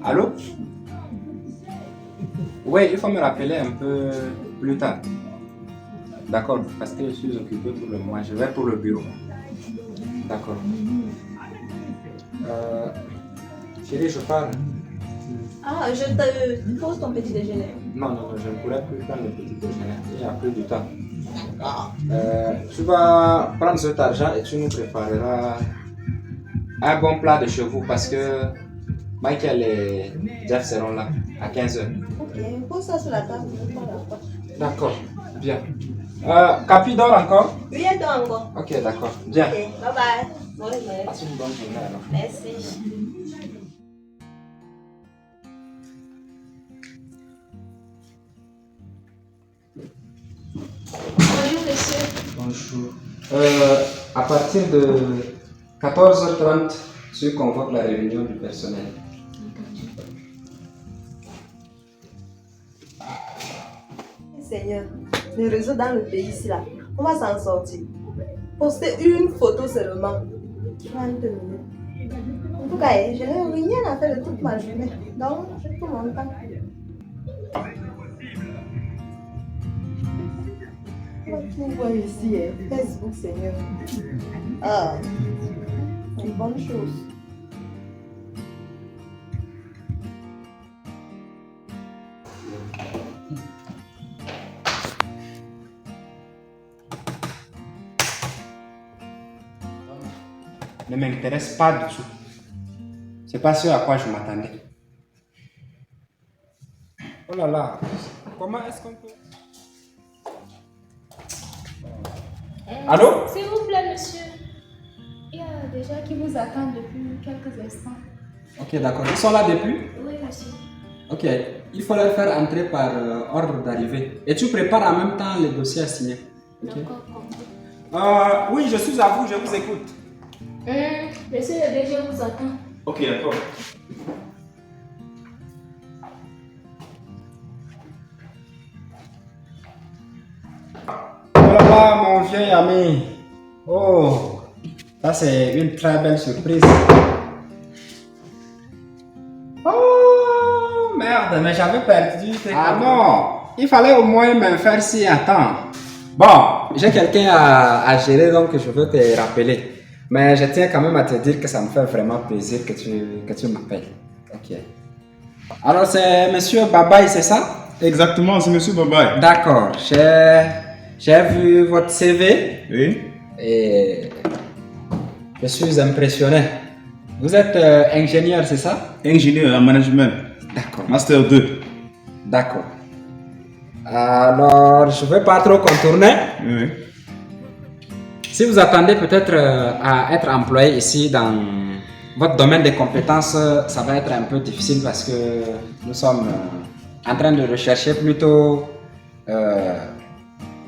Allô? Oui, il faut me rappeler un peu plus tard. D'accord, parce que je suis occupé pour le moment. Je vais pour le bureau. D'accord. Chérie, je parle. Ah, je te pose ton petit déjeuner. Non, non, non, je ne pourrais plus prendre le petit déjeuner. Il n'y a plus du temps. Ah. Tu vas prendre cet argent et tu nous prépareras un bon plat de chez vous parce que Michael et Jeff seront là à 15h. Ok, pose ça sur la table. Je prends la poche. D'accord, bien. Capi dort encore? Oui, elle dort encore. Ok, d'accord, bien. Ok, bye bye. Bonne journée. Passe une bonne journée alors. Merci. Bonjour, monsieur. Bonjour. À partir de 14h30, tu convoques la réunion du personnel. Seigneur, les réseaux dans le pays ici là, on va s'en sortir. Poster une photo seulement. 30 minutes. En tout cas, je n'ai rien à faire de toute ma journée. Donc, je prends mon temps. Tout voir ici, Facebook, Seigneur. Ah, une bonne chose. Ne m'intéresse pas du tout. C'est pas ce à quoi je m'attendais. Oh là là, comment est-ce qu'on peut... Allô? S'il vous plaît, monsieur. Il y a des gens qui vous attendent depuis quelques instants. Ok, d'accord. Ils sont là depuis? Oui, monsieur. Ok, il faut les faire entrer par ordre d'arrivée. Et tu prépares en même temps les dossiers à signer. Ok. D'accord, compris. Oui, je suis à vous, je vous écoute. Monsieur le DG vous attend. Ok, d'accord. Oh là là, mon vieil ami. Oh, ça c'est une très belle surprise. Oh, merde, mais j'avais perdu tes Ah non, il fallait au moins me faire si à temps. Bon, j'ai quelqu'un à gérer donc je veux te rappeler. Mais je tiens quand même à te dire que ça me fait vraiment plaisir que tu m'appelles. Ok. Alors c'est monsieur Babaï, c'est ça? Exactement, c'est monsieur Babaï. D'accord, j'ai vu votre CV Oui. et je suis impressionné. Vous êtes ingénieur, c'est ça? Ingénieur en management. D'accord. Master 2. D'accord. Alors, je ne vais pas trop contourner. Oui. Si vous attendez peut-être à être employé ici dans votre domaine de compétences, ça va être un peu difficile parce que nous sommes en train de rechercher plutôt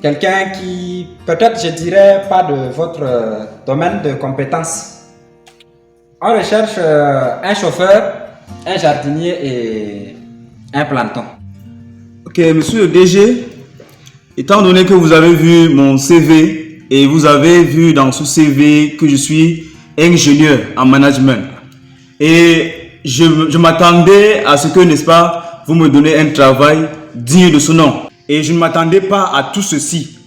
quelqu'un qui, peut-être je dirais, pas de votre domaine de compétences. On recherche un chauffeur, un jardinier et un planton. Ok, monsieur le DG, étant donné que vous avez vu mon CV et vous avez vu dans ce CV que je suis ingénieur en management et je m'attendais à ce que, n'est-ce pas, vous me donnez un travail digne de ce nom. Et je ne m'attendais pas à tout ceci.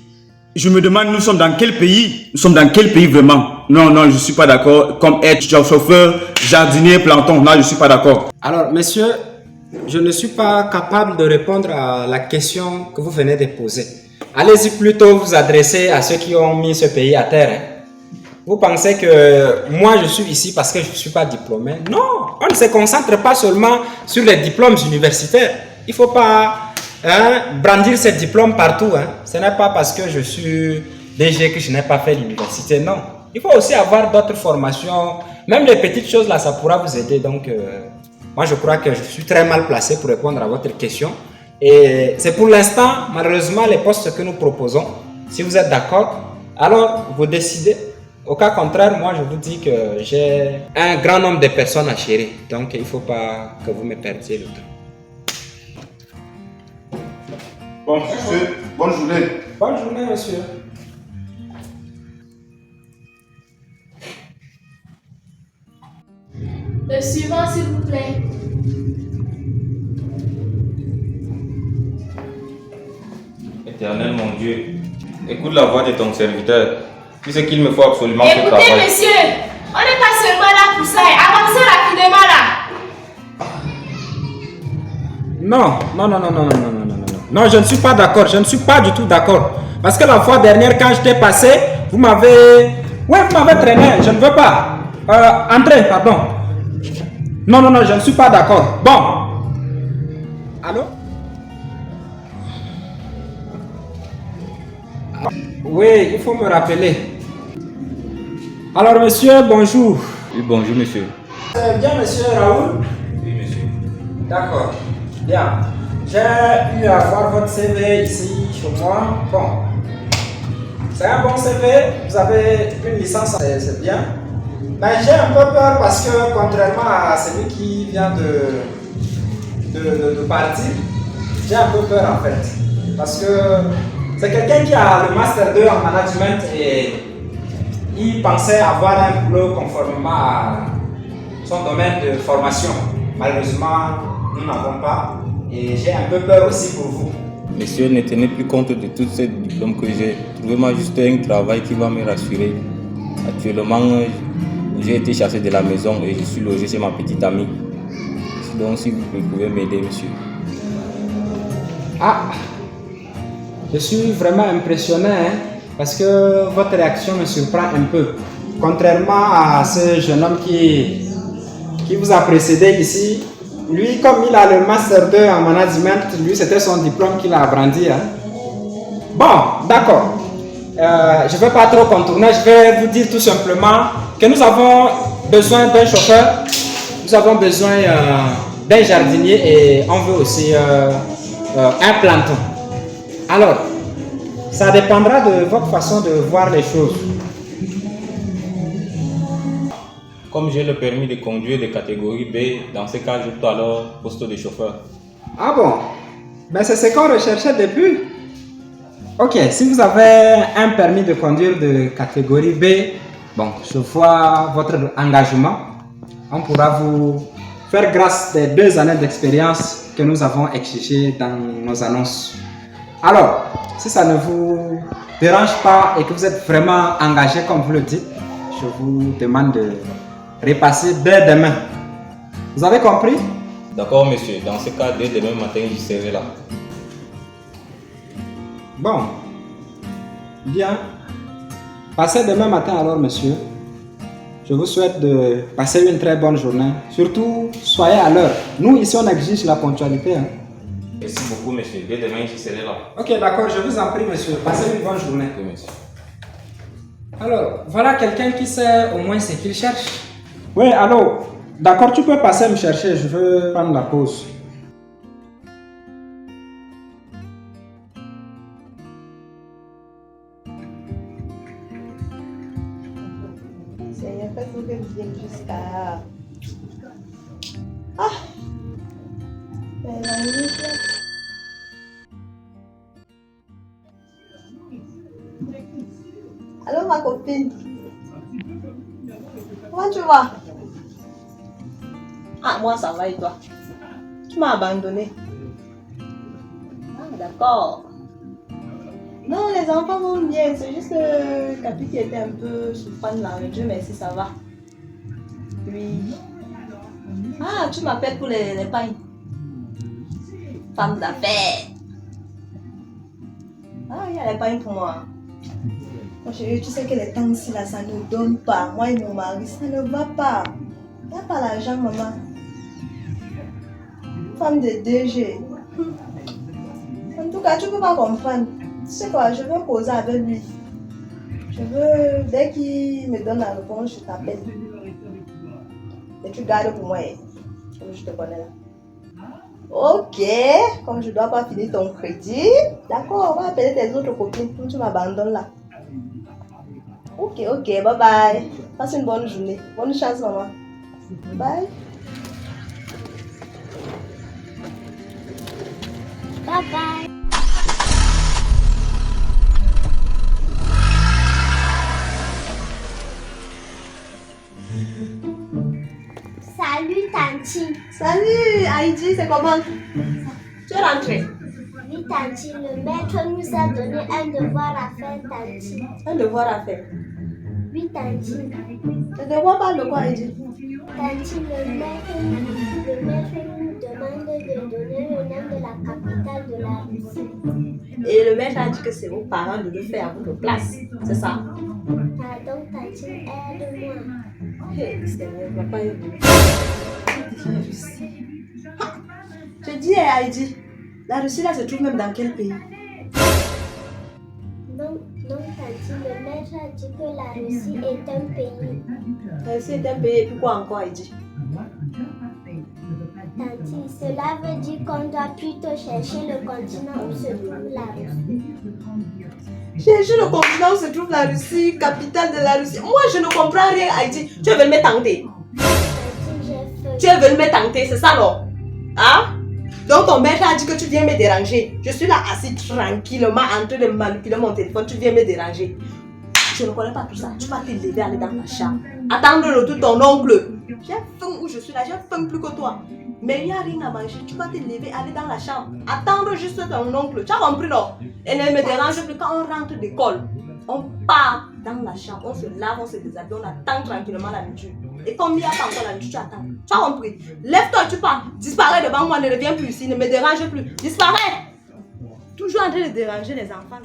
Je me demande, nous sommes dans quel pays? Nous sommes dans quel pays vraiment? Non, non, je ne suis pas d'accord. Comme être chauffeur, jardinier, planton, non, je ne suis pas d'accord. Alors, monsieur, je ne suis pas capable de répondre à la question que vous venez de poser. Allez-y plutôt vous adresser à ceux qui ont mis ce pays à terre. Hein. Vous pensez que moi je suis ici parce que je ne suis pas diplômé? Non, on ne se concentre pas seulement sur les diplômes universitaires. Il ne faut pas brandir ces diplômes partout. Hein. Ce n'est pas parce que je suis DG que je n'ai pas fait l'université, non. Il faut aussi avoir d'autres formations. Même les petites choses là, ça pourra vous aider. Donc, moi je crois que je suis très mal placé pour répondre à votre question. Et c'est pour l'instant, malheureusement, les postes que nous proposons. Si vous êtes d'accord, alors vous décidez. Au cas contraire, moi je vous dis que j'ai un grand nombre de personnes à gérer. Donc il ne faut pas que vous me perdiez le temps. Bon, monsieur, bonne journée. Bonne journée, monsieur. Le suivant, s'il vous plaît. plaît. Éternel mon Dieu, écoute la voix de ton serviteur. Tu sais qu'il me faut absolument ce Écoutez, travail. monsieur, on n'est pas seulement là pour ça. Avancez rapidement là. Non, non, non, non, non, non, non, non, non, non. Non, je ne suis pas d'accord. Je ne suis pas du tout d'accord. Parce que la fois dernière, quand j'étais passé, vous m'avez... Ouais, vous m'avez traîné. Je ne veux pas. Entrez, pardon. Non, non, non, je ne suis pas d'accord. Bon. Allô? Oui, il faut me rappeler. Alors, monsieur, bonjour. Oui, bonjour monsieur. C'est bien, monsieur Raoul? Oui monsieur. D'accord. Bien. J'ai eu à voir votre CV ici chez moi. Bon. C'est un bon CV. Vous avez une licence, c'est bien. Mais j'ai un peu peur parce que, contrairement à celui qui vient de partir, j'ai un peu peur en fait. Parce que c'est quelqu'un qui a le Master 2 en management et il pensait avoir un boulot conformément à son domaine de formation. Malheureusement, nous n'avons pas et j'ai un peu peur aussi pour vous. Monsieur, ne tenez plus compte de tous ces diplômes que j'ai. Trouvez-moi juste un travail qui va me rassurer. Actuellement, j'ai été chassé de la maison et je suis logé chez ma petite amie. Donc, si vous pouvez m'aider, monsieur. Ah, je suis vraiment impressionné hein, parce que votre réaction me surprend un peu. Contrairement à ce jeune homme qui vous a précédé ici, lui, comme il a le Master 2 en management, lui, c'était son diplôme qu'il a brandi. Hein. Bon, d'accord. Je ne vais pas trop contourner, je vais vous dire tout simplement que nous avons besoin d'un chauffeur, nous avons besoin d'un jardinier et on veut aussi un planton. Alors, ça dépendra de votre façon de voir les choses. Comme j'ai le permis de conduire de catégorie B, dans ce cas, je dois alors poste de chauffeur. Ah bon? Ben c'est ce qu'on recherchait depuis. Ok, si vous avez un permis de conduire de catégorie B, bon, je vois votre engagement. On pourra vous faire grâce des 2 années d'expérience que nous avons exigées dans nos annonces. Alors, si ça ne vous dérange pas et que vous êtes vraiment engagé comme vous le dites, je vous demande de repasser dès demain. Vous avez compris? D'accord, monsieur. Dans ce cas, dès demain matin, je serai là. Bon, bien. Passez demain matin alors, monsieur. Je vous souhaite de passer une très bonne journée. Surtout, soyez à l'heure. Nous, ici, on exige la ponctualité. Hein. Merci beaucoup, monsieur. Dès demain, je serai là. Ok, d'accord, je vous en prie, monsieur. Passez une bonne journée. Oui, monsieur. Alors, voilà quelqu'un qui sait au moins ce qu'il cherche. Oui, allô. D'accord, tu peux passer me chercher. Je veux prendre la pause. Seigneur, fais-nous que nous viennent jusqu'à... Ah! Mais la nuit, allô, ma copine? Comment tu vas? Ah, moi ça va et toi? Tu m'as abandonné. Ah, d'accord. Non, les enfants vont bien, c'est juste que Capi qui était un peu souffrant là, mais Dieu merci, ça va. Oui. Ah, tu m'appelles pour les pains. Femme d'affaires. Ah, il y a les pains pour moi. Mon chéri, tu sais que les temps ici là, ça ne donne pas. Moi et mon mari, ça ne va pas. Il n'y a pas l'argent, maman. Femme de DG. En tout cas, tu ne peux pas comprendre. Tu sais quoi, je veux poser avec lui. Je veux, dès qu'il me donne la réponse, je t'appelle. Et tu gardes pour moi, comme je te connais là. Ok, comme je ne dois pas finir ton crédit, d'accord, on va appeler tes autres copines, comme tu m'abandonnes là. Ok, bye bye. Passe une bonne journée. Bonne chance, maman. Bye. Bye bye. Salut Tanti. Salut Haïti, c'est comment? Tu es rentrée? Oui, Tanti, le maître nous a donné un devoir à faire, Tanti. Un devoir à faire. Oui, Tanti. Le devoir parle de quoi, Haïti? Tanti, le maître nous demande de donner le nom de la capitale de la Russie. Et le maître a dit que c'est vos parents de le faire à votre place. C'est ça? Pardon, Tanti, aide-moi. Hey, Seigneur, papa est venu. Je dis à Haïti, la Russie là se trouve même dans quel pays? Non, Tanti, le maître a dit que la Russie est un pays. La Russie est un pays, et puis quoi encore, Haïti? Tanti, cela veut dire qu'on doit plutôt chercher le continent où se trouve la Russie. Chercher le continent où se trouve la Russie, capitale de la Russie. Moi, je ne comprends rien, Haïti. Tu es venu me tenter. Tanti, j'ai fait. Tu es venu me tenter, c'est ça, non? Hein? Donc, ton maître a dit que tu viens me déranger. Je suis là assis tranquillement en train de manipuler mon téléphone. Tu viens me déranger. Je ne connais pas tout ça. Tu vas te lever, aller dans la chambre. Attendre le retour de ton oncle. J'ai faim où je suis là. J'ai faim plus que toi. Mais il n'y a rien à manger. Tu vas te lever, aller dans la chambre. Attendre juste ton oncle. Tu as compris, non? Et ne me dérange plus quand on rentre d'école. On part dans la chambre. On se lave, on se déshabille. On attend tranquillement la nourriture. Et comme il n'y a pas encore la nourriture, tu attends. Tu as compris? Lève-toi, tu pars. Disparais devant moi, ne reviens plus ici. Ne me dérange plus. Disparais. Toujours en train de déranger les enfants.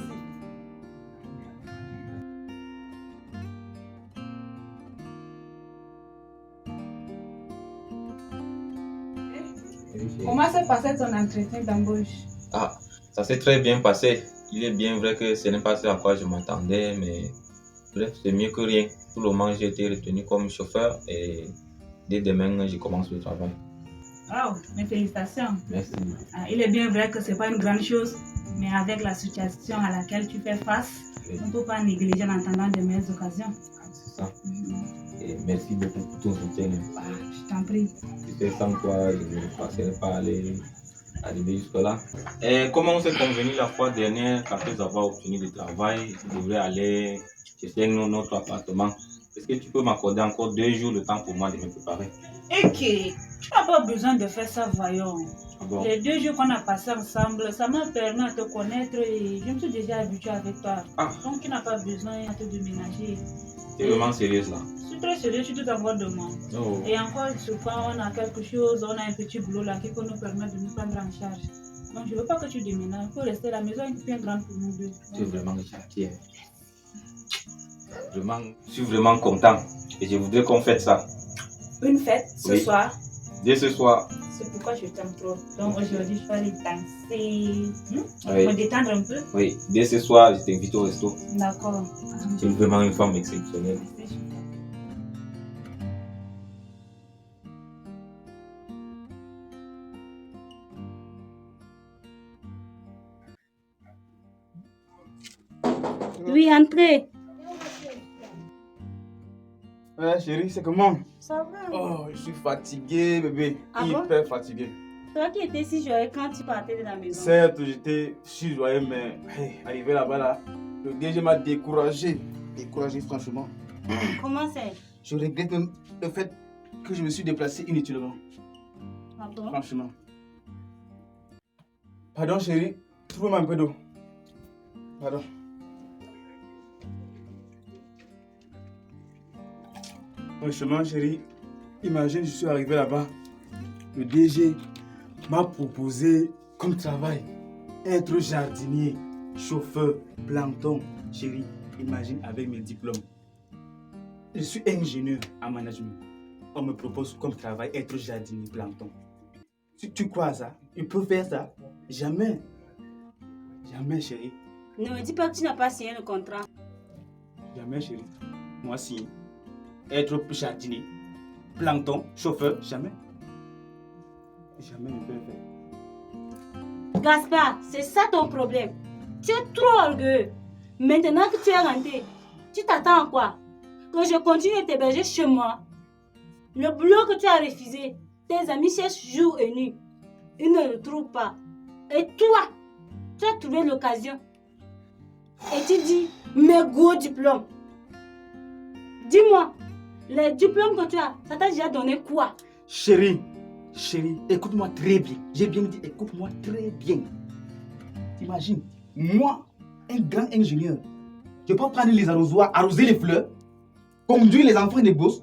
Comment s'est passé ton entretien d'embauche? Ah, ça s'est très bien passé. Il est bien vrai que ce n'est pas ce à quoi je m'attendais, mais bref, c'est mieux que rien. Pour le moment, j'ai été retenu comme chauffeur et dès demain, je commence le travail. Wow, mes félicitations. Merci. Ah, il est bien vrai que ce n'est pas une grande chose, mais avec la situation à laquelle tu fais face, Oui. on ne peut pas négliger l'entendant de meilleures occasions. C'est ça. Et merci beaucoup pour ton soutien. Ah, je t'en prie. Tu sais, sans toi, je ne passerai pas arriver jusque-là. Et comme on s'est convenu la fois dernière, qu'après avoir obtenu le travail, je devrais aller chercher notre appartement. Est-ce que tu peux m'accorder encore 2 jours le temps pour moi de me préparer? Ok, tu n'as pas besoin de faire ça, voyons. Ah bon? Les 2 jours qu'on a passés ensemble, ça m'a permis de te connaître et je me suis déjà habituée avec toi. Ah. Donc tu n'as pas besoin de te déménager. Tu es vraiment sérieuse là? Je suis très sérieux, je suis tout en bord de moi. Oh. Et encore, souvent, on a quelque chose, on a un petit boulot là qui peut nous permettre de nous prendre en charge. Donc, je ne veux pas que tu déménages. Il faut rester à la maison, elle est bien grande pour nous deux. Tu es vraiment gentil. Vraiment, je suis vraiment content et je voudrais qu'on fête ça. Une fête ce Oui. soir, Dès ce soir, c'est pourquoi je t'aime trop. Donc, aujourd'hui, je vais aller danser, Oui. me détendre un peu. oui, dès ce soir, je t'invite au resto. D'accord. Tu es vraiment une femme exceptionnelle. C'est super. Oui, entrez. Ouais, chérie, c'est comment? Ça va. Oh, je suis fatigué, bébé. Ah bon? Hyper fatigué. Toi qui étais si joyeux quand tu partais de la maison. Certes, j'étais si joyeux, mais hey, arrivé là-bas, là, le DG m'a découragé. Découragé, franchement. Comment c'est? Je regrette même le fait que je me suis déplacé inutilement. Pardon? Franchement. Pardon, chérie. Trouve-moi un peu d'eau. Pardon. Franchement, chérie, imagine, je suis arrivé là-bas. Le DG m'a proposé comme travail être jardinier, chauffeur, planton. Chérie, imagine avec mes diplômes. Je suis ingénieur en management. On me propose comme travail être jardinier, planton. Tu crois à ça? Il peut faire ça? Jamais. Jamais, chérie. Ne me dis pas que tu n'as pas signé le contrat. Jamais, chérie. Moi, si. Être jardinier, planton, chauffeur, jamais. Jamais ne peux le faire. Gaspard, c'est ça ton problème. Tu es trop orgueilleux. Maintenant que tu es rentré, tu t'attends à quoi? Que je continue à t'héberger chez moi. Le boulot que tu as refusé, tes amis cherchent jour et nuit. Ils ne le trouvent pas. Et toi, tu as trouvé l'occasion. Et tu dis, mes gros diplômes. Dis-moi, les diplômes que tu as, ça t'a déjà donné quoi? Chérie, Chérie, écoute-moi très bien. J'ai bien dit, écoute-moi très bien. T'imagines, moi, un grand ingénieur, je peux prendre les arrosoirs, arroser les fleurs, conduire les enfants des gosses,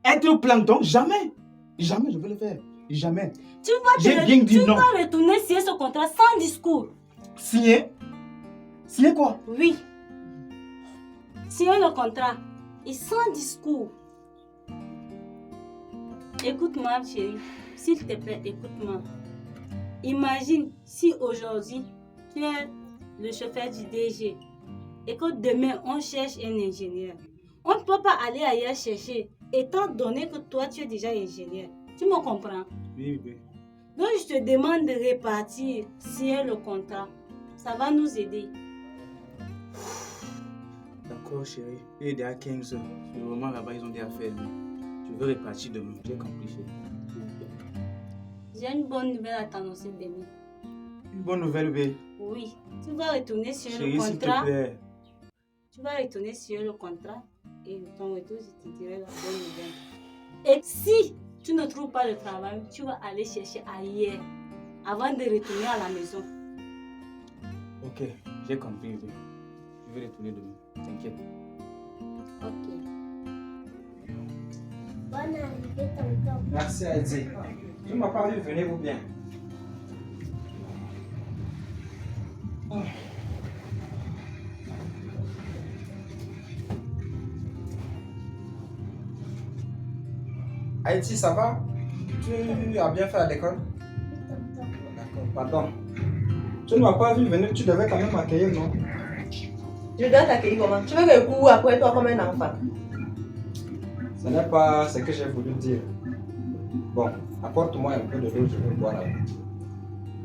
être au plancton, jamais. Jamais je vais le faire. Jamais. Tu vas retourner signer ce contrat sans discours. Signer? Signer quoi? Oui. Signer le contrat et sans discours. Écoute-moi, chérie. S'il te plaît, écoute-moi. Imagine si aujourd'hui, tu es le chauffeur du DG et que demain, on cherche un ingénieur. On ne peut pas aller ailleurs chercher, étant donné que toi, tu es déjà ingénieur. Tu me comprends? Oui, oui. Donc, je te demande de répartir, signer le contrat. Ça va nous aider. D'accord, chérie. Il est déjà 15 heures. Vraiment, là-bas, ils ont des affaires. Je veux repartir demain. J'ai compris, chérie. J'ai une bonne nouvelle à t'annoncer demain. Une bonne nouvelle, oui. Oui, tu vas retourner sur Chérie, le s'il te contrat. plaît. Tu vas retourner sur le contrat et ton retour, je te dirai la bonne nouvelle. Et si tu ne trouves pas le travail, tu vas aller chercher ailleurs avant de retourner à la maison. Ok, j'ai compris, oui. Je vais retourner demain. T'inquiète. Ok. Bonne arrivée, tonton. Merci Heidi. Tu ne m'as pas vu, venez-vous bien. Heidi, ça va? Tu as bien fait à l'école? D'accord, pardon. Tu ne m'as pas vu venir, tu devais quand même m'accueillir, non? Je dois t'accueillir comment? Tu veux que je cours après toi comme un enfant? Ce n'est pas ce que j'ai voulu dire. Bon, apporte-moi un peu de l'eau, je vais boire avec.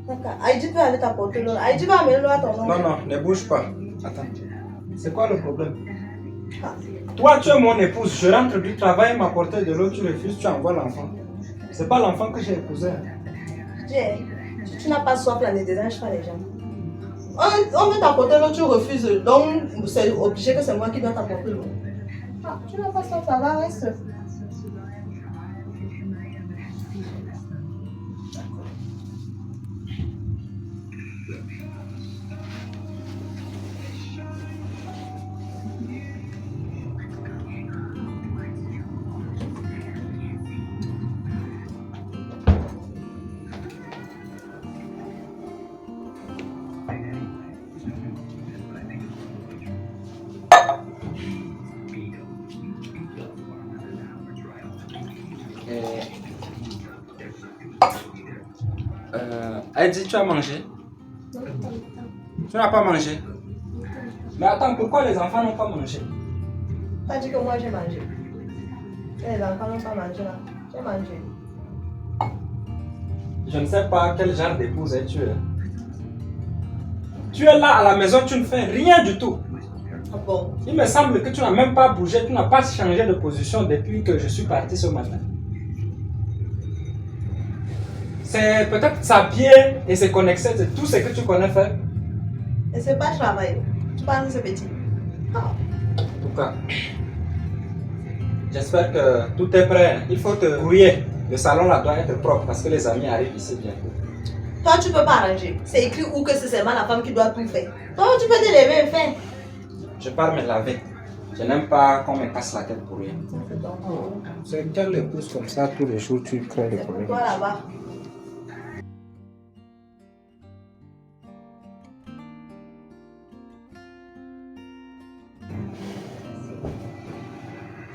D'accord. Heidi peut aller t'apporter l'eau. Heidi va amener l'eau à ton oncle. Non, non, ne bouge pas. Attends. C'est quoi le problème? Ah. Toi, tu es mon épouse. Je rentre du travail, m'apporter de l'eau, tu refuses, tu envoies l'enfant. C'est pas l'enfant que j'ai épousé. Jay, si tu n'as pas soif là, ne dérange pas les gens. On veut t'apporter l'eau, tu refuses. Donc, c'est obligé que c'est moi qui dois t'apporter l'eau. Ah, tu n'as pas soif, ça va, reste. Heidi, tu as mangé? Non, tonton. Tu n'as pas mangé? Mais attends, pourquoi les enfants n'ont pas mangé? T'as dit que moi j'ai mangé. Les enfants n'ont pas mangé là. J'ai mangé. Je ne sais pas quel genre d'épouse es-tu. Tu es là à la maison, tu ne fais rien du tout. Ah bon? Il me semble que tu n'as même pas bougé, tu n'as pas changé de position depuis que je suis parti ce matin. C'est peut-être s'habiller et se connecter, c'est tout ce que tu connais faire. Et c'est pas travail. Tu penses que c'est petit? Ah. En tout cas, j'espère que tout est prêt. Il faut te grouiller. Le salon là doit être propre parce que les amis arrivent ici bientôt. Toi, tu peux pas arranger. C'est écrit où que c'est seulement la femme qui doit tout faire. Toi, tu peux te lever et faire. Je pars me laver. Je n'aime pas qu'on me casse la tête pour rien. C'est quelle épouse comme ça, tous les jours tu crées des problèmes. Toi là-bas.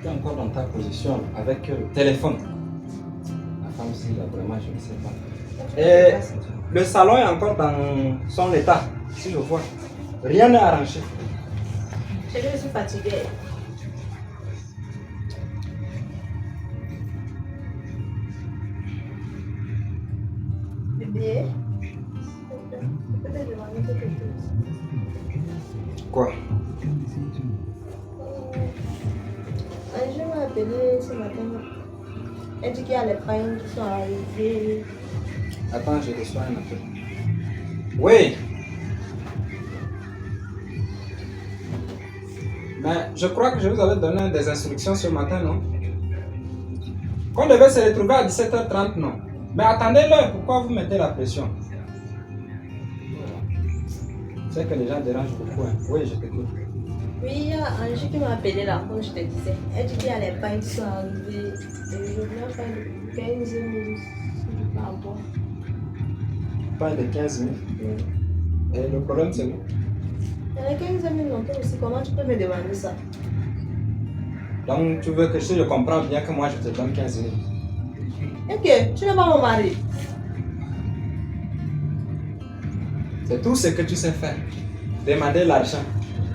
Tu es encore dans ta position avec le téléphone. La femme, si là, vraiment, je ne sais pas. Et le salon est encore dans son état, si je vois. Rien n'est arrangé. Je suis fatiguée. Bébé, je peux te demander quelque chose. Quoi? Je m'a appelé ce matin. Elle dit qu'il y a les pains qui sont arrivés. Attends, je reçois un appel. Oui. Mais je crois que je vous avais donné des instructions ce matin, non? Qu'on devait se retrouver à 17h30, non. Mais attendez l'heure, pourquoi vous mettez la pression? C'est que les gens dérangent beaucoup. Hein. Oui, je t'écoute. Oui, il y a Angie qui m'a appelé là, comme je te disais. Elle dit qu'il y a les pains qui sont arrivés. Et je viens faire 15 minutes par rapport. Pas de 15 000. Et le problème, c'est où? Il y a 15 minutes longtemps aussi. Comment tu peux me demander ça? Donc, tu veux que je comprends bien que moi, je te donne 15 000. Ok, tu n'es pas mon mari. C'est tout ce que tu sais faire. Demander l'argent.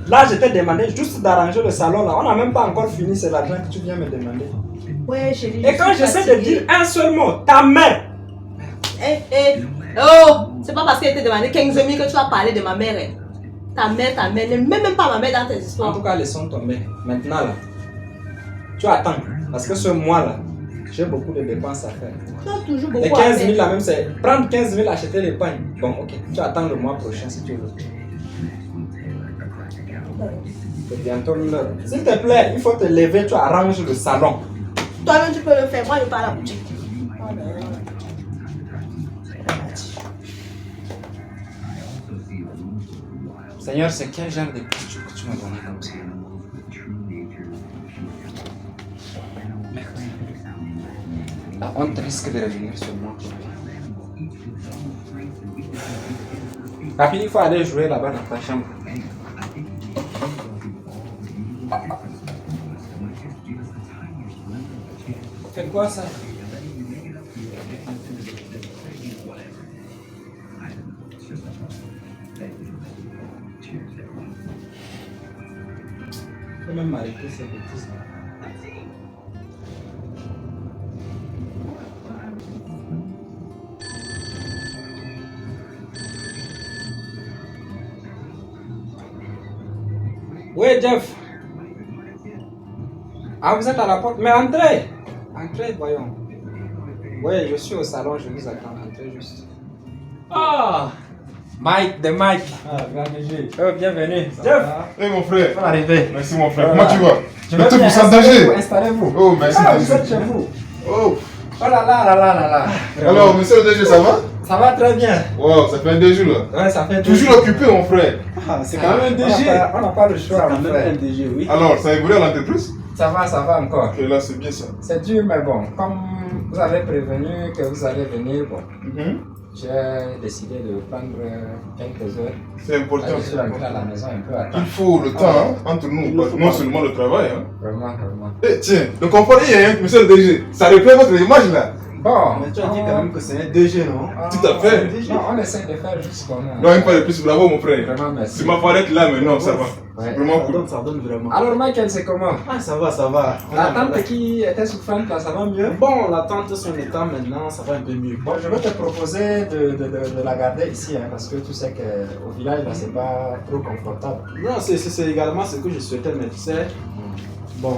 Là, je t'ai demandé juste d'arranger le salon. Là. On n'a même pas encore fini, c'est l'argent que tu viens me demander. Ouais, chérie. Et quand j'essaie de dire un seul mot, ta mère. Oh, c'est pas parce qu'elle t'a demandé 15 000 que tu vas parler de ma mère. Hein. Ta mère, ne mets même pas ma mère dans tes En histoires. tout cas, laissons tomber. Maintenant, là, tu attends. Parce que ce mois-là, j'ai beaucoup de dépenses à faire. Tu as toujours beaucoup Les à 15 000 faire. là même, c'est prendre 15 000, acheter les pains. Bon, ok. Tu attends le mois prochain si tu veux. C'est bientôt l'heure. S'il te plaît, il faut te lever, tu arranges le salon. Toi-même, tu peux le faire. Moi, je pars à la boutique. Oh, non. Seigneur, c'est quel genre de culture que tu m'as donné comme ça? Merde. La honte risque de revenir sur moi. Papi, il faut aller jouer là-bas dans ta chambre. Faites quoi ça? Je peux même m'arrêter ces bêtises là. Oui, Jeff. Ah, vous êtes à la porte. Mais entrez. Entrez, voyons. Oui, je suis au salon, je vous attends. Entrez juste. Ah, Mike, de Mike. Ah, grand DG. Oh, bienvenue. Jeff. Eh mon frère. Bonne arrivée. Merci mon frère. Comment tu vas? Je Mais vais tout bien. vous s'engager. Installez-vous. Oh, merci. Ah, vous êtes chez vous. Oh. Oh là là là là là là. Alors, monsieur le DG, ça va? Ça va très bien. Wow, ça fait un DG là. Ouais, ça fait Toujours occupé, mon frère. Ah, c'est quand même un DG. On n'a pas le choix. C'est quand même un DG, oui. Alors, ça a évolué à l'entreprise? Ça va encore. Ok, là, c'est bien ça. C'est dur, mais bon, comme vous avez prévenu que vous allez venir, bon, j'ai décidé de prendre quelques heures. C'est important. Je suis rentré à la maison un peu à temps. Il faut le temps hein, entre nous, non seulement le travail. Hein. Vraiment, vraiment. Eh, tiens, donc on parlait hier, hein, monsieur le DG. Ça reprend votre image là. Bon, mais tu as dit quand même que c'est un DG, non? Tout à fait. Non, on essaie de faire juste comme ça. Non, une fois de plus, bravo mon frère. Vraiment, merci. Tu m'as parlé être là maintenant, ça va. Ouais. Vraiment cool. Ça donne vraiment. Alors, Michael, c'est comment? Ah, ça va, ça va. La tante qui était souffrante, là, ça va mieux? Bon, la tante, son état maintenant, ça va un peu mieux. Bon, je vais te proposer de la garder ici, hein, parce que tu sais qu'au village, là, c'est pas trop confortable. Non, c'est également ce que je souhaitais, mais tu sais, bon,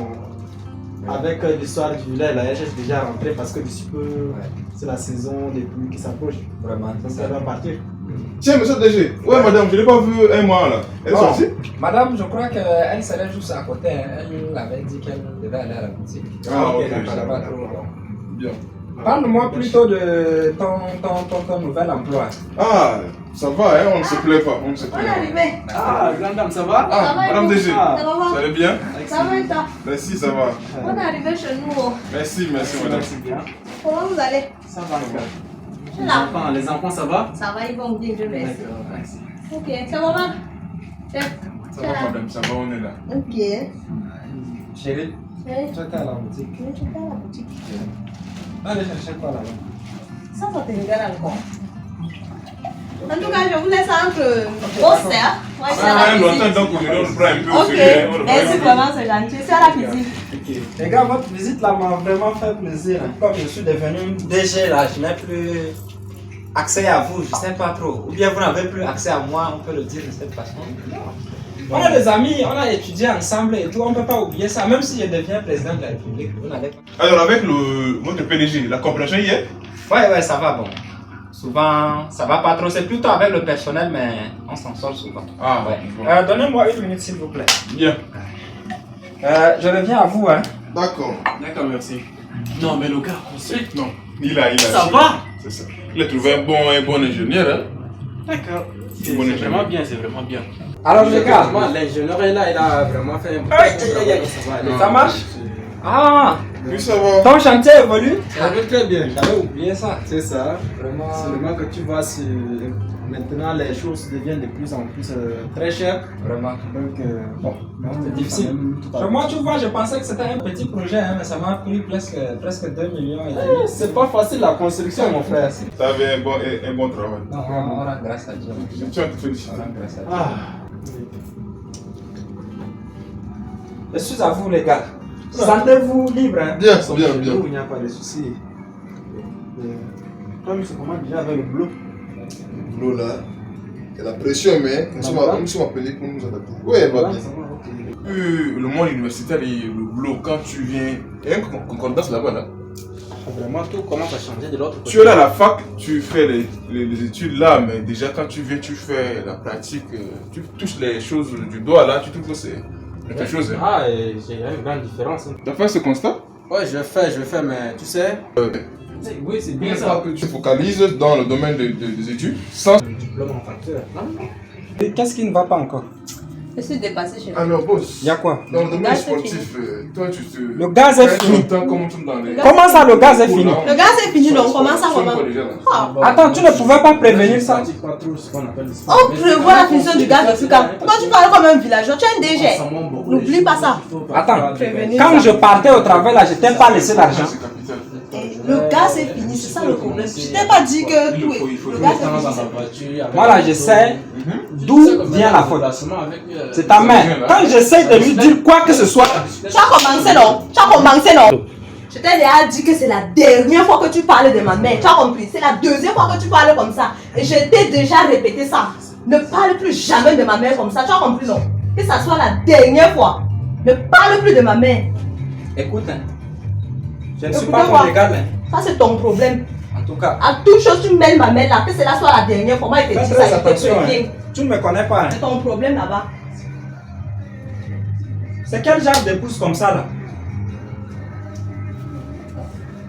avec l'histoire du village, là, j'ai déjà rentré parce que d'ici peu, c'est la saison des pluies qui s'approche. Vraiment, Donc, elle va partir. Tiens, monsieur le DG. Ouais, madame, je l'ai pas vu un mois là. Elle est Bon, sortie? madame, je crois qu'elle serait juste à côté. Hein. Elle avait dit qu'elle devait aller à la boutique. Ah, ok, elle ça parlait va. pas trop. Bon. Bien. Parle-moi plutôt de ton nouvel emploi. Ah, ça va, hein, on ne se plaît pas. On ne se On plaît est pas. arrivé. Ah, grande dame, ça va? Ah, Ça va, madame et vous? DG, Ah, Ça va? ça allait bien? Ça va et toi? Merci, ça va. On est arrivé chez nous. Oh. Merci, merci, madame. C'est bien. Comment vous allez? Ça va, regarde. Je suis là. Les enfants, ça va? Ça va, ils vont bien, je merci. D'accord, merci. Ok, c'est maman. Chef. Ça va, madame, ça va, on est là. Ok. Chérie, Hey, tu étais à la boutique. tu es à la boutique. Allez chercher quoi là-bas? Ça te regarde encore. En tout cas, je vous laisse entre vos sœurs. Moi, je suis à Ah, la longtemps, cuisine. donc on le prend un peu au Ok, sérieux. hein, on le prend merci un peu. vraiment, c'est gentil. Je suis à la cuisine. Les gars, votre visite là m'a vraiment fait plaisir. Hein. Comme je suis devenu DG là, je n'ai plus accès à vous, je sais pas trop. Ou bien vous n'avez plus accès à moi, on peut le dire de cette façon. On a des amis, on a étudié ensemble et tout, on ne peut pas oublier ça. Même si je deviens président de la République, vous n'avez pas. Alors, avec votre PDG, la compréhension hier? Ouais, ça va bon. Souvent, ça va pas trop. C'est plutôt avec le personnel, mais on s'en sort souvent. Ah, Ouais. bon. Donnez-moi une minute s'il vous plaît. Bien. Je reviens à vous, hein. D'accord. D'accord, merci. Non, mais le gars, on sait. Non, il a. Ça va? C'est ça. Il a trouvé un bon ingénieur. Hein. D'accord. C'est bon vraiment bien, c'est vraiment bien. Alors les gars, L'ingénieur est là, il a vraiment fait un ça marche? Ah, Oui, ça va. ton chantier évolue? Ça va très bien. J'avais oublié ça. C'est ça. Vraiment. Seulement que tu vois, maintenant les choses deviennent de plus en plus très chères. Vraiment. Donc, bon, C'est difficile. Moi, tu vois, je pensais que c'était un petit projet, hein, mais ça m'a pris presque 2 millions et demi. C'est pas facile la construction, mon frère. Tu avais un bon travail. Non, on rend grâce à Dieu. Je tiens à te féliciter. On rend grâce à Dieu. Ah. Je suis à vous, les gars. Sentez-vous libre. Hein? Bien. Il n'y a pas de souci. Toi, c'est comment déjà avec le boulot? Le boulot là, il y a la pression, mais nous sommes appelés pour nous adapter. Oui, elle va bien. Le monde universitaire et le boulot, quand tu viens, il y a une concordance là-bas. Là. Vraiment, tout commence à changer de l'autre côté. Tu es là à la fac, tu fais les études là, mais déjà quand tu viens, tu fais la pratique, tu touches les choses du doigt là, tu trouves que c'est quelque chose. Hein. Ah, il y a une grande différence. Hein. Tu as fait ce constat? Ouais, je vais faire, mais tu sais. Oui, c'est bien ça. Que tu focalises dans le domaine des études sans diplôme en facteur. Qu'est-ce qui ne va pas encore? Je suis dépassé chez moi. Alors, boss. Il y a quoi? Dans le domaine gaz est sportif, toi tu te. Le gaz est fini. Comment ça, le gaz est fini? Le gaz est fini, donc comment ça va? Attends, tu ne pouvais pas prévenir ça? On prévoit la finition du gaz depuis quand? Pourquoi tu parles comme un villageois? Tu es un DG. N'oublie pas ça. Attends, quand je partais au travail là, je t'ai pas laissé l'argent. Le gaz est fini, c'est ça le problème. Je t'ai pas dit que tout est. Le gaz est fini. Moi là, je sais d'où vient la faute. C'est ta mère. Quand j'essaie de lui dire quoi que ce soit. Tu as commencé non? Je t'ai déjà dit que c'est la dernière fois que tu parles de ma mère. Tu as compris? C'est la deuxième fois que tu parles comme ça. Et je t'ai déjà répété ça. Ne parle plus jamais de ma mère comme ça. Tu as compris non? Que ça soit la dernière fois. Ne parle plus de ma mère. Écoute, hein. Je ne suis pas connégal. Ça c'est ton problème. En tout cas. À toute chose tu mêles ma mère là. Que cela soit la dernière fois. Moi je te dis ça. Attention, hein. Tu ne me connais pas. Hein. C'est ton problème là-bas. C'est quel genre d'épouse comme ça là?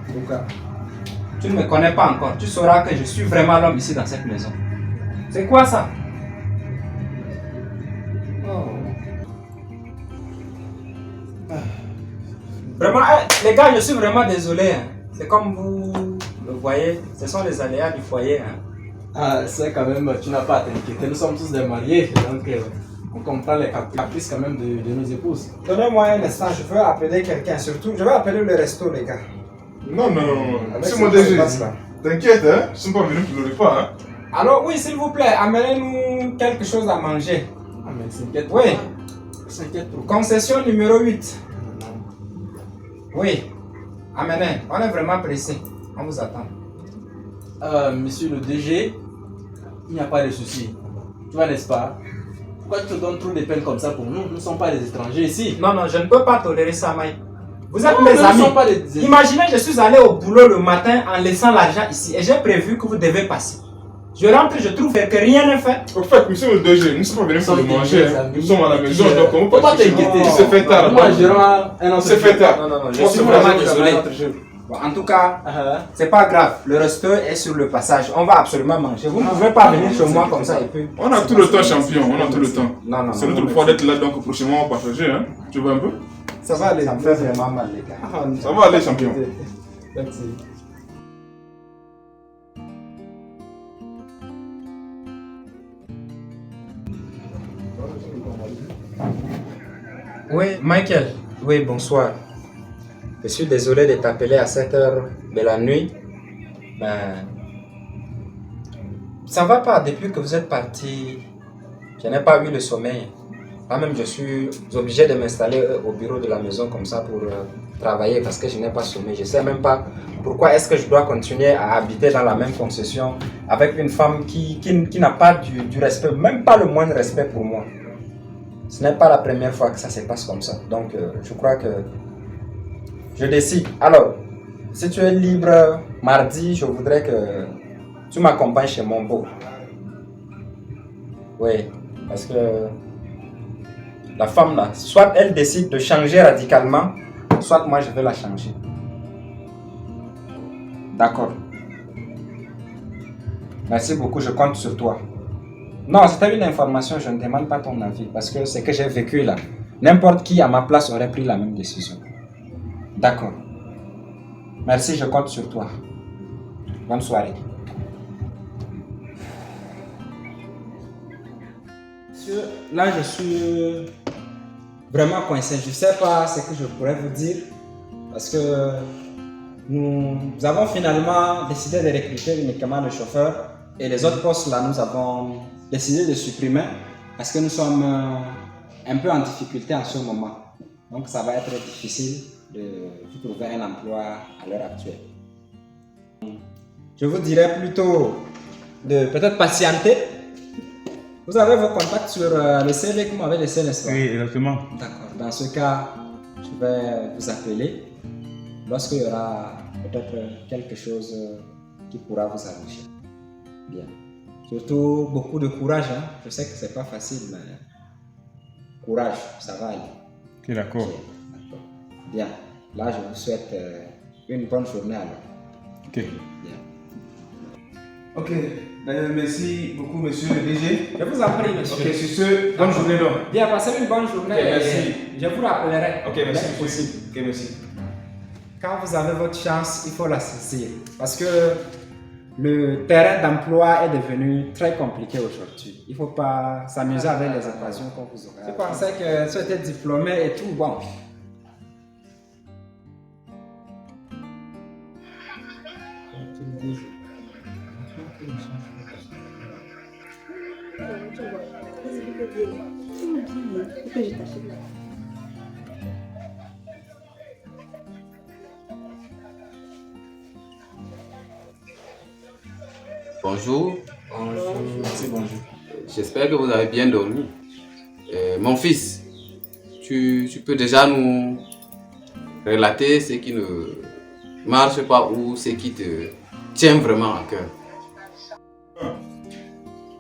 En tout cas, tu ne me connais pas encore. Tu sauras que je suis vraiment l'homme ici dans cette maison. C'est quoi ça? Oh. Vraiment, les gars, je suis vraiment désolé. Hein. C'est comme vous le voyez, ce sont les aléas du foyer. Hein. Ah, c'est quand même, tu n'as pas à t'inquiéter. Nous sommes tous des mariés, donc on comprend les caprices quand même de nos épouses. Donnez-moi un instant, je veux appeler quelqu'un. Surtout, je vais appeler le resto, les gars. Non. C'est mon DG. T'inquiète, hein. Je ne suis pas venu pour le repas. Hein. Alors, oui, s'il vous plaît, amenez-nous quelque chose à manger. Ah, mais s'inquiète. Oui. S'inquiète. Concession numéro 8. Oui. Amenez. On est vraiment pressé. On vous attend. Monsieur le DG, il n'y a pas de souci. Tu vois, n'est-ce pas? Pourquoi tu te donnes trop de peine comme ça pour nous? Nous ne sommes pas des étrangers ici. Non, je ne peux pas tolérer ça, Maï. Vous êtes Non, mes nous ne amis. sommes pas des... Imaginez, je suis allé au boulot le matin en laissant l'argent ici et j'ai prévu que vous devez passer. Je rentre, je trouve que rien n'est fait. Au fait, monsieur le DG, nous ne sommes pas venus pour le manger. Hein. Nous sommes à la maison, donc on ne peut pas t'inquiéter. C'est fait tard. Moi, je rends un autre. C'est fait tard. Non, je suis vraiment désolé. Bon, en tout cas, c'est pas grave. Le resto est sur le passage. On va absolument manger. Vous ne pouvez pas venir chez moi comme ça et puis. On a tout le temps, champion. On a tout le temps. Non. C'est notre fois d'être là, donc prochainement on va partager. Hein. Tu veux un peu? Ça va aller. Ça me fait vraiment mal, les gars. Ça va aller, champion. Merci. Oui, Michael. Oui, bonsoir. Je suis désolé de t'appeler à cette heure de la nuit. Mais ça va pas. Depuis que vous êtes parti, je n'ai pas eu le sommeil. Moi-même, je suis obligé de m'installer au bureau de la maison comme ça pour travailler parce que je n'ai pas sommeil. Je ne sais même pas pourquoi est-ce que je dois continuer à habiter dans la même concession avec une femme qui n'a pas du respect, même pas le moindre respect pour moi. Ce n'est pas la première fois que ça se passe comme ça. Donc, je crois que je décide. Alors, si tu es libre mardi, je voudrais que tu m'accompagnes chez mon beau. Oui, parce que la femme là, soit elle décide de changer radicalement, soit moi je vais la changer. D'accord. Merci beaucoup, je compte sur toi. Non, c'était une information, je ne demande pas ton avis parce que c'est que j'ai vécu là. N'importe qui à ma place aurait pris la même décision. D'accord. Merci, je compte sur toi. Bonne soirée. Monsieur, là je suis vraiment coincé. Je ne sais pas ce que je pourrais vous dire parce que nous avons finalement décidé de recruter uniquement le chauffeur et les autres postes là nous avons décidé de supprimer parce que nous sommes un peu en difficulté en ce moment. Donc ça va être difficile de trouver un emploi à l'heure actuelle. Je vous dirais plutôt de peut-être patienter. Vous avez vos contacts sur le CV que vous m'avez laissé, n'est-ce pas? Oui, exactement. D'accord. Dans ce cas, je vais vous appeler lorsqu'il y aura peut-être quelque chose qui pourra vous arranger. Bien. Surtout beaucoup de courage. Hein? Je sais que c'est pas facile, mais courage, ça va aller. Ok, d'accord. Ok, d'accord. Bien. Là, je vous souhaite une bonne journée alors. Ok. Bien. Ok, merci beaucoup, monsieur le DG. Je vous en prie, monsieur. Ok, sur ce, bonne journée donc. Bien, passez une bonne journée. Ok, merci. Je vous rappellerai. Ok, merci. Dès que possible. Ok, merci. Quand vous avez votre chance, il faut la saisir. Parce que le terrain d'emploi est devenu très compliqué aujourd'hui. Il ne faut pas s'amuser avec les occasions qu'on vous aura. Je pensais que tu étais diplômé et tout, bon. Bonjour. Bonjour. Merci, bonjour. J'espère que vous avez bien dormi. Mon fils, tu peux déjà nous relater ce qui ne marche pas ou ce qui te tient vraiment à cœur.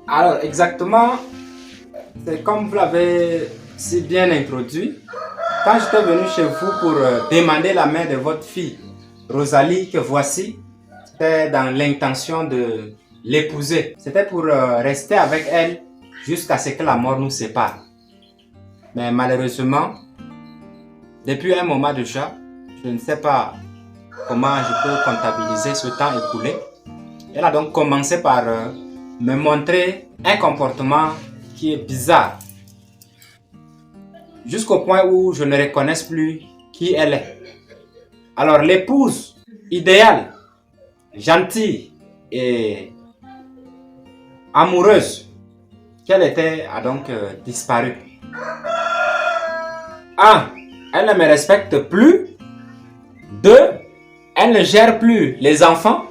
Alors, exactement, c'est comme vous l'avez si bien introduit. Quand j'étais venu chez vous pour demander la main de votre fille, Rosalie, que voici, c'était dans l'intention de l'épouser. C'était pour rester avec elle jusqu'à ce que la mort nous sépare. Mais malheureusement, depuis un moment déjà, je ne sais pas comment je peux comptabiliser ce temps écoulé. Elle a donc commencé par me montrer un comportement qui est bizarre. Jusqu'au point où je ne reconnaisse plus qui elle est. Alors l'épouse idéale, gentille et amoureuse qu'elle était a donc disparu. 1. Elle ne me respecte plus. 2. Elle ne gère plus les enfants.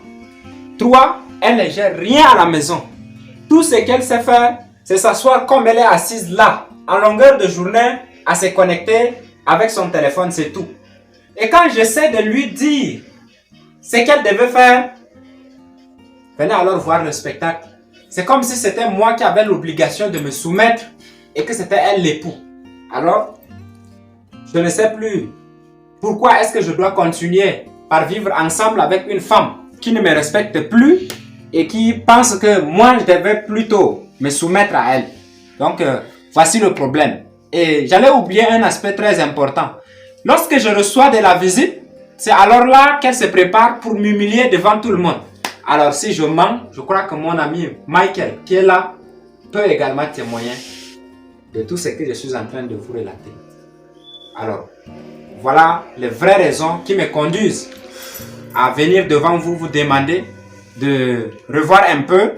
3. Elle ne gère rien à la maison. Tout ce qu'elle sait faire, c'est s'asseoir comme elle est assise là, en longueur de journée, à se connecter avec son téléphone, c'est tout. Et quand j'essaie de lui dire ce qu'elle devait faire, venez alors voir le spectacle. C'est comme si c'était moi qui avais l'obligation de me soumettre et que c'était elle l'époux. Alors, je ne sais plus pourquoi est-ce que je dois continuer par vivre ensemble avec une femme qui ne me respecte plus et qui pense que moi je devais plutôt me soumettre à elle. Donc, voici le problème. Et j'allais oublier un aspect très important. Lorsque je reçois de la visite, c'est alors là qu'elle se prépare pour m'humilier devant tout le monde. Alors si je mens, je crois que mon ami Michael, qui est là, peut également témoigner de tout ce que je suis en train de vous relater. Alors, voilà les vraies raisons qui me conduisent à venir devant vous, vous demander de revoir un peu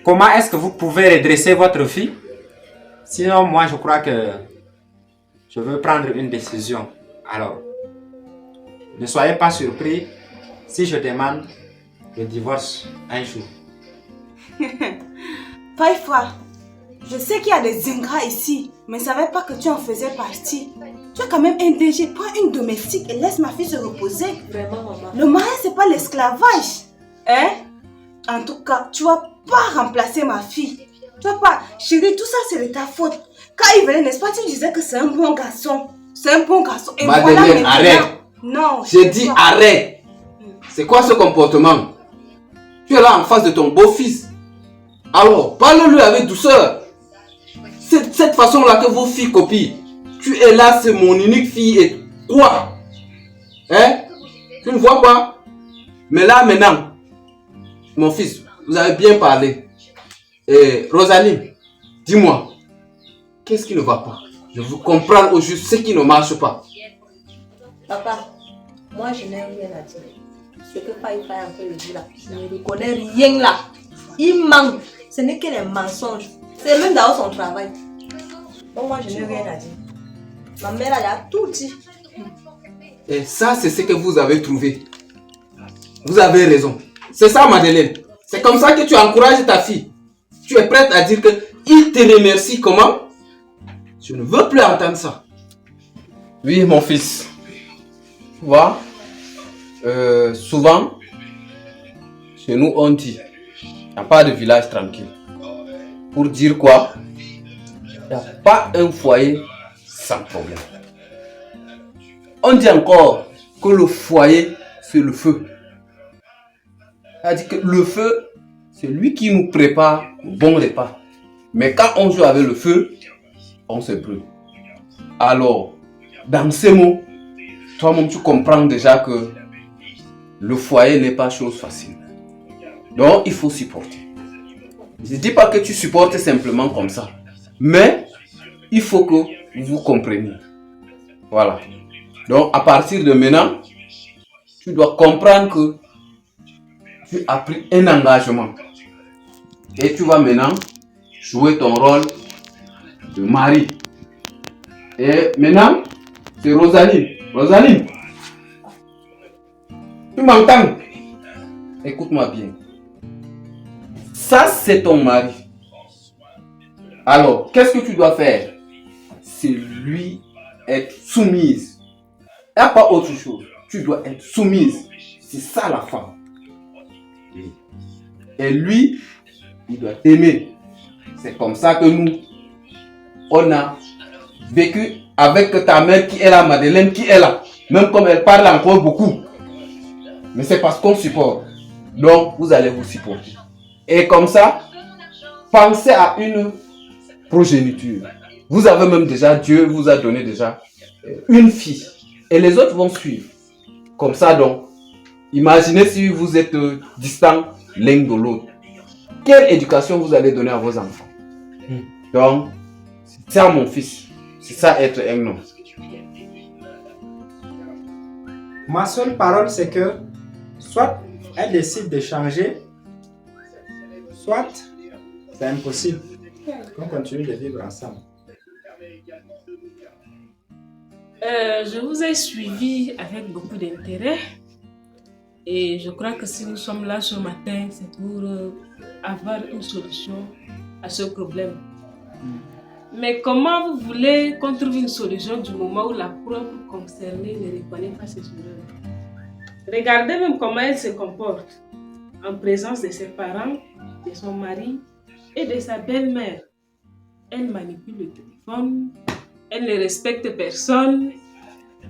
comment est-ce que vous pouvez redresser votre fille. Sinon, moi, je crois que je veux prendre une décision. Alors, ne soyez pas surpris si je demande le divorce un jour. Parfois, je sais qu'il y a des ingrats ici, mais je ne savais pas que tu en faisais partie. Tu es quand même un DG, prends une domestique et laisse ma fille se reposer. Vraiment, maman. Le mariage, ce n'est pas l'esclavage. Hein? En tout cas, tu ne vas pas remplacer ma fille. Tu vas pas. Chérie, tout ça, c'est de ta faute. Quand il venait, n'est-ce pas, tu disais que c'est un bon garçon. C'est un bon garçon. Et Madeleine, voilà, arrête. Non, j'ai dit arrête. C'est quoi ce comportement? Tu es là en face de ton beau-fils. Alors, parle-lui avec douceur. C'est cette façon-là que vos filles copient. Tu es là, c'est mon unique fille et quoi? Hein? Tu ne vois pas? Mais là, maintenant, mon fils, vous avez bien parlé. Et Rosalie, dis-moi, qu'est-ce qui ne va pas? Je veux comprendre au juste ce qui ne marche pas. Papa, moi je n'ai rien à dire. Ce que Faye en train de dire là, je ne reconnais rien là. Il manque. Ce n'est que des mensonges. C'est même dans son travail. Donc moi je n'ai rien à dire. Ma mère elle a tout dit. Et ça, c'est ce que vous avez trouvé. Vous avez raison. C'est ça, Madeleine. C'est comme ça que tu encourages ta fille. Tu es prête à dire qu'il te remercie comment? Je ne veux plus entendre ça. Oui, mon fils. Tu vois, souvent, chez nous, on dit, il n'y a pas de village tranquille. Pour dire quoi? Il n'y a pas un foyer sans problème. On dit encore que le foyer, c'est le feu. C'est-à-dire que le feu, c'est lui qui nous prépare le bon repas. Mais quand on joue avec le feu, on se brûle. Alors, dans ces mots, toi-même tu comprends déjà que le foyer n'est pas chose facile. Donc, il faut supporter. Je ne dis pas que tu supportes simplement comme ça. Mais, il faut que vous compreniez. Voilà. Donc, à partir de maintenant, tu dois comprendre que tu as pris un engagement. Et tu vas maintenant jouer ton rôle de mari. Et maintenant, c'est Rosalie. Rosalie, tu m'entends? Écoute-moi bien. Ça, c'est ton mari. Alors, qu'est-ce que tu dois faire? C'est lui être soumise. Il n'y a pas autre chose. Tu dois être soumise. C'est ça la femme. Et lui, il doit t'aimer. C'est comme ça que nous, on a vécu avec ta mère qui est là, Madeleine qui est là. Même comme elle parle encore beaucoup. Mais c'est parce qu'on supporte. Donc, vous allez vous supporter. Et comme ça, pensez à une progéniture. Vous avez même déjà, Dieu vous a donné déjà une fille. Et les autres vont suivre. Comme ça donc, imaginez si vous êtes distants l'un de l'autre. Quelle éducation vous allez donner à vos enfants? Donc, c'est ça mon fils. C'est ça être un homme. Ma seule parole, c'est que soit elle décide de changer, soit c'est impossible qu'on continue de vivre ensemble. Je vous ai suivi avec beaucoup d'intérêt et je crois que si nous sommes là ce matin, c'est pour avoir une solution à ce problème. Mais comment vous voulez qu'on trouve une solution du moment où la propre concernée ne reconnaît pas ses erreurs? Regardez même comment elle se comporte en présence de ses parents, de son mari et de sa belle-mère. Elle manipule le téléphone, elle ne respecte personne.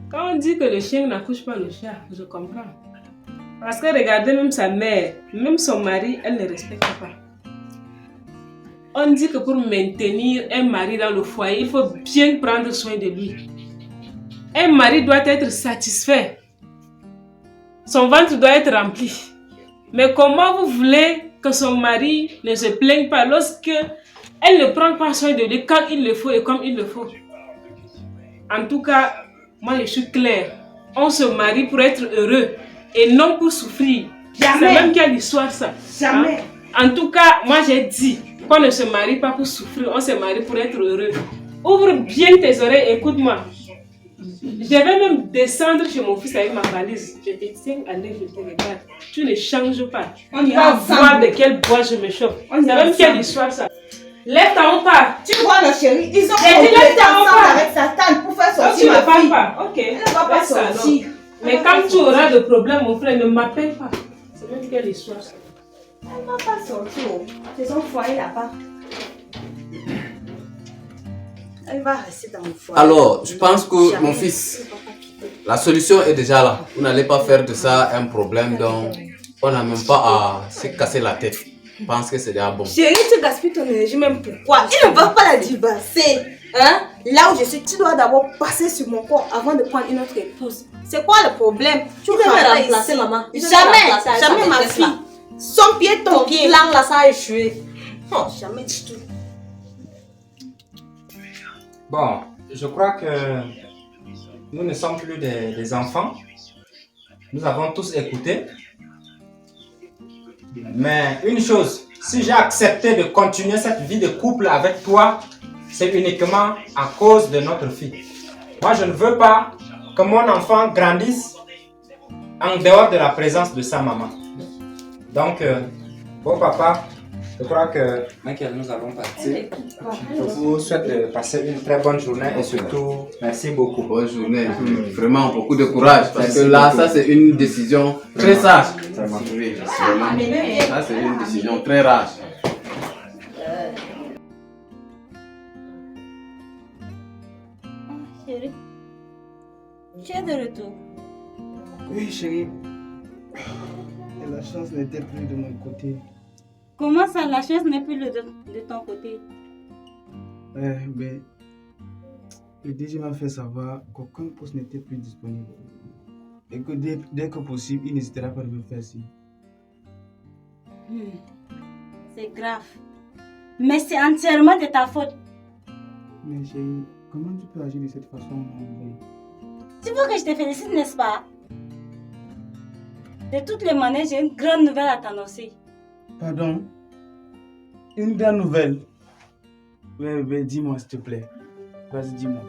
Quand on dit que le chien n'accouche pas le chat, je comprends. Parce que regardez même sa mère, même son mari, elle ne respecte pas. On dit que pour maintenir un mari dans le foyer, il faut bien prendre soin de lui. Un mari doit être satisfait. Son ventre doit être rempli. Mais comment vous voulez que son mari ne se plaigne pas lorsque elle ne prend pas soin de lui quand il le faut et comme il le faut? En tout cas, moi je suis claire. On se marie pour être heureux et non pour souffrir. C'est même quelle histoire ça? Jamais. Hein? En tout cas, moi j'ai dit qu'on ne se marie pas pour souffrir, on se marie pour être heureux. Ouvre bien tes oreilles et écoute-moi. Je vais même descendre chez mon fils avec ma valise. Je te tiens à l'œil, je te regarde. Tu ne changes pas. On y va va voir ensemble. de quel bois je me chauffe. On y C'est va même quelle ensemble. histoire ça? Lève-toi, on part. Tu vois, la chérie, ils ont J'ai dit complété lève-toi, on ensemble part. avec Satan pour faire Oh, tu sortir ne ma parles fille. pas. Ok. Elle ne va pas Laisse ça, sortir. alors. Mais quand tu auras de problèmes, mon frère, ne m'appelle pas. C'est même quelle histoire ça? Elle ne va pas sortir. Oh. C'est son foyer là-bas. Elle va rester dans mon foyer. Alors, je pense que Jamais. mon fils, Elle ne va pas quitter. La solution est déjà là. Vous n'allez pas faire de ça un problème, donc on n'a même pas à se casser la tête. Je pense que c'est déjà bon. Chérie, tu gaspilles ton énergie même pourquoi? Il ne va pas la divorcer. Hein? Là où je suis, tu dois d'abord passer sur mon corps avant de prendre une autre épouse. C'est quoi le problème? Tu peux me remplacer, maman. Jamais ma fille. Son pied, ton pied. Plan là, ça a échoué. Oh, jamais du tout. Bon, je crois que nous ne sommes plus des enfants. Nous avons tous écouté. Mais une chose, si j'ai accepté de continuer cette vie de couple avec toi, c'est uniquement à cause de notre fille. Moi, je ne veux pas que mon enfant grandisse en dehors de la présence de sa maman. Donc, bon papa, je crois que Michael, nous allons partir. Je vous souhaite de passer une très bonne journée et surtout, merci beaucoup. Bonne journée. Vraiment, beaucoup de courage. Parce que là, ça, c'est une décision très sage. Oui, vraiment. Ça, c'est une décision très rare. Chérie, tu es de retour. Oui, chérie. Et la chance n'était plus de mon côté. Comment ça, la chaise n'est plus de ton côté? Ben, le DG m'a fait savoir qu'aucun poste n'était plus disponible. Et que dès que possible, il n'hésitera pas à me faire signe. C'est grave. Mais c'est entièrement de ta faute. Mais chérie, comment tu peux agir de cette façon? Tu veux que je te félicite, n'est-ce pas? De toutes les manières, j'ai une grande nouvelle à t'annoncer. Pardon? Une grande nouvelle? Oui, dis-moi s'il te plaît. Vas-y, dis-moi.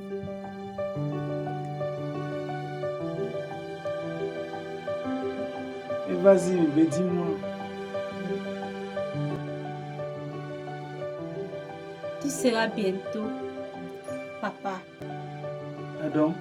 Vas-y, dis-moi. Tu seras bientôt papa. Pardon?